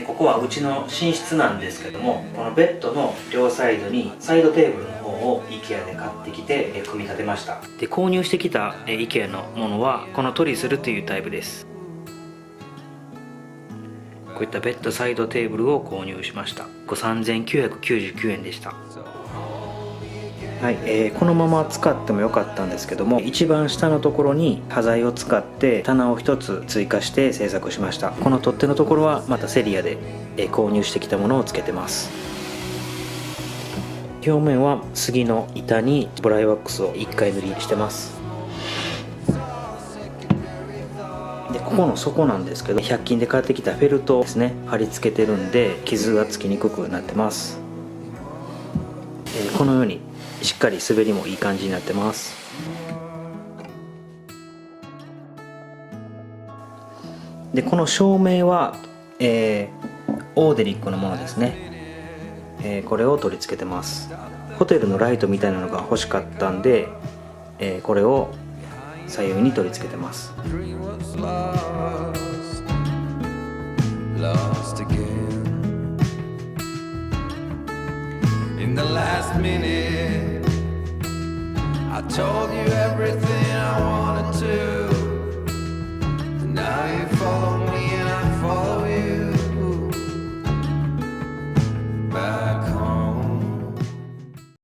ここはうちの寝室なんですけども、このベッドの両サイドにサイドテーブルの方を IKEA で買ってきて組み立てました。で、購入してきた IKEA のものはこのトリスルというタイプです。こういったベッドサイドテーブルを購入しました。3999円でした。はい、このまま使ってもよかったんですけども、一番下のところに端材を使って棚を1つ追加して製作しました。この取っ手のところはまたセリアで購入してきたものをつけてます。表面は杉の板にブライワックスを1回塗りしてます。で、ここの底なんですけど、100均で買ってきたフェルトですね、貼り付けてるんで傷がつきにくくなってます。このようにしっかり滑りもいい感じになってます。で、この照明は、オーデリックのものですね。これを取り付けてます。ホテルのライトみたいなのが欲しかったんで、これを左右に取り付けてます。I told you everything I wanted to. Now you follow